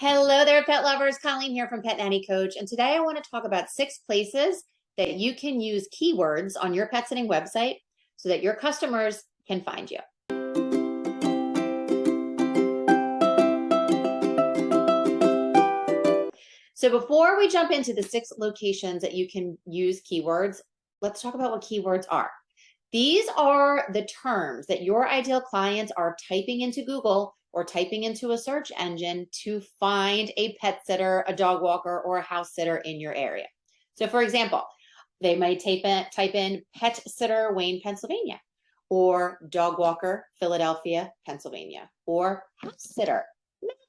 Hello there, pet lovers. Colleen here from Pet Nanny Coach. And today I want to talk about 6 places that you can use keywords on your pet sitting website so that your customers can find you. So before we jump into the 6 locations that you can use keywords, let's talk about what keywords are. These are the terms that your ideal clients are typing into Google or typing into a search engine to find a pet sitter, a dog walker, or a house sitter in your area. So for example, they might type in pet sitter Wayne, Pennsylvania, or dog walker Philadelphia, Pennsylvania, or house sitter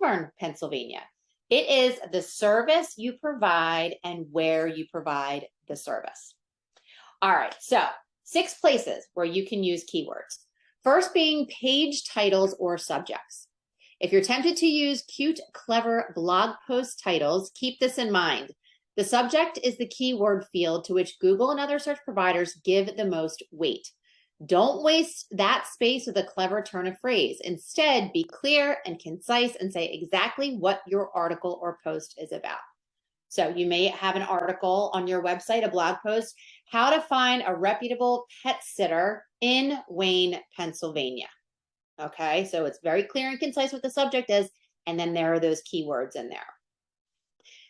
Malvern, Pennsylvania. It is the service you provide and where you provide the service. All right, so 6 places where you can use keywords. First being page titles or subjects. If you're tempted to use cute, clever blog post titles, keep this in mind. The subject is the keyword field to which Google and other search providers give the most weight. Don't waste that space with a clever turn of phrase. Instead, be clear and concise and say exactly what your article or post is about. So you may have an article on your website, a blog post, how to find a reputable pet sitter in Wayne, Pennsylvania. Okay, so it's very clear and concise what the subject is, and then there are those keywords in there.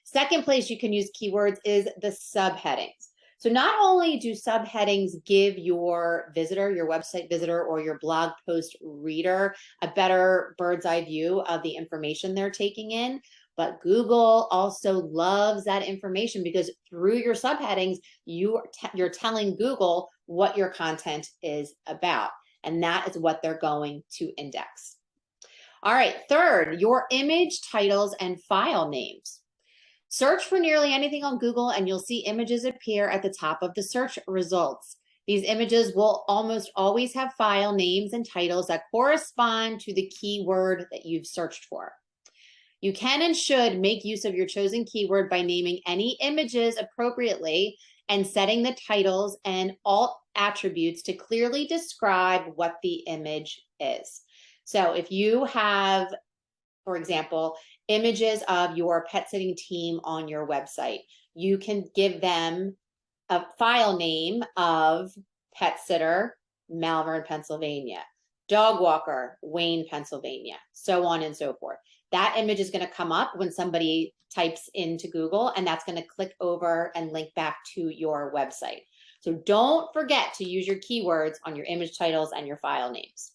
Second place you can use keywords is the subheadings. So not only do subheadings give your visitor, your website visitor, or your blog post reader a better bird's eye view of the information they're taking in, but Google also loves that information because through your subheadings, you're telling Google what your content is about. And that is what they're going to index. All right, third, your image titles and file names. Search for nearly anything on Google and you'll see images appear at the top of the search results. These images will almost always have file names and titles that correspond to the keyword that you've searched for. You can and should make use of your chosen keyword by naming any images appropriately and setting the titles and alt attributes to clearly describe what the image is. So if you have, for example, images of your pet sitting team on your website, you can give them a file name of pet sitter, Malvern, Pennsylvania, dog walker, Wayne, Pennsylvania, so on and so forth. That image is going to come up when somebody types into Google, and that's going to click over and link back to your website. So don't forget to use your keywords on your image titles and your file names.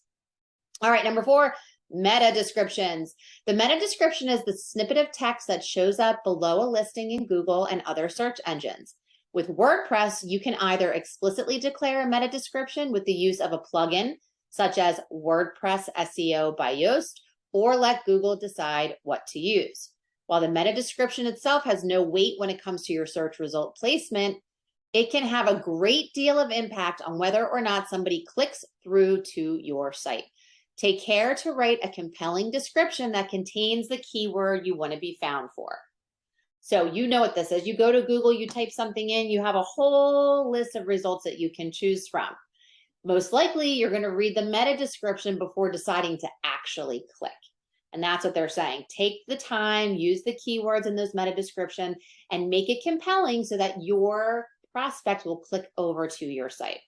All right, number 4, meta descriptions. The meta description is the snippet of text that shows up below a listing in Google and other search engines. With WordPress, you can either explicitly declare a meta description with the use of a plugin, such as WordPress SEO by Yoast, or let Google decide what to use. While the meta description itself has no weight when it comes to your search result placement, it can have a great deal of impact on whether or not somebody clicks through to your site. Take care to write a compelling description that contains the keyword you want to be found for. So you know what this is. You go to Google, you type something in, you have a whole list of results that you can choose from. Most likely, you're going to read the meta description before deciding to actually click. And that's what they're saying. Take the time, use the keywords in those meta description, and make it compelling so that your prospect will click over to your site.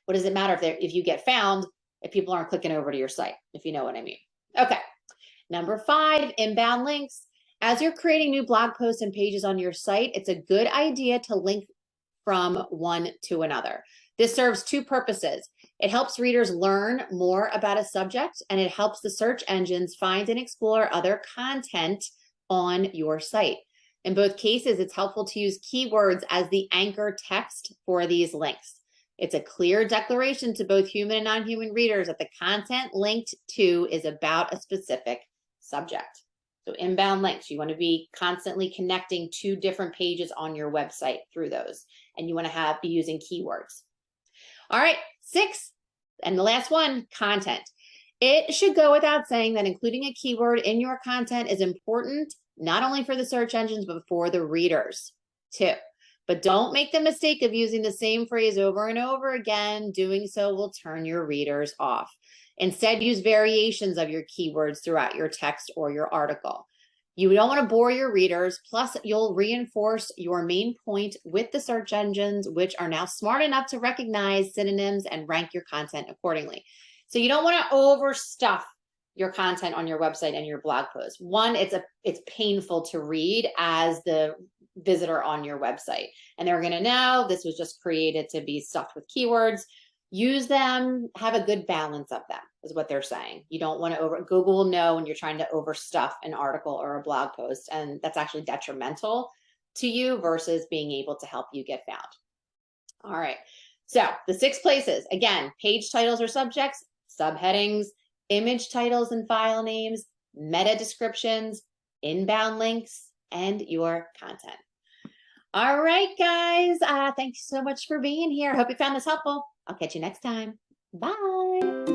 What does it matter if you get found if people aren't clicking over to your site, if you know what I mean? Okay. Number 5, inbound links. As you're creating new blog posts and pages on your site, it's a good idea to link from one to another. This serves 2 purposes. It helps readers learn more about a subject, and it helps the search engines find and explore other content on your site. In both cases, it's helpful to use keywords as the anchor text for these links. It's a clear declaration to both human and non-human readers that the content linked to is about a specific subject. So inbound links, you want to be constantly connecting 2 different pages on your website through those, and you want to be using keywords. All right, 6, and the last one, content. It should go without saying that including a keyword in your content is important, not only for the search engines, but for the readers too. But don't make the mistake of using the same phrase over and over again. Doing so will turn your readers off. Instead, use variations of your keywords throughout your text or your article. You don't want to bore your readers. Plus, you'll reinforce your main point with the search engines, which are now smart enough to recognize synonyms and rank your content accordingly. So you don't want to overstuff your content on your website and your blog post. One, it's painful to read as the visitor on your website, and they're going to know this was just created to be stuffed with keywords. Use them, have a good balance of them, is what they're saying. You don't want to Google will know when you're trying to overstuff an article or a blog post, and that's actually detrimental to you versus being able to help you get found. All right, so the 6 places, again, page titles or subjects, subheadings, image titles and file names, meta descriptions, inbound links, and your content. All right, guys, thanks so much for being here. I hope you found this helpful. I'll catch you next time. Bye.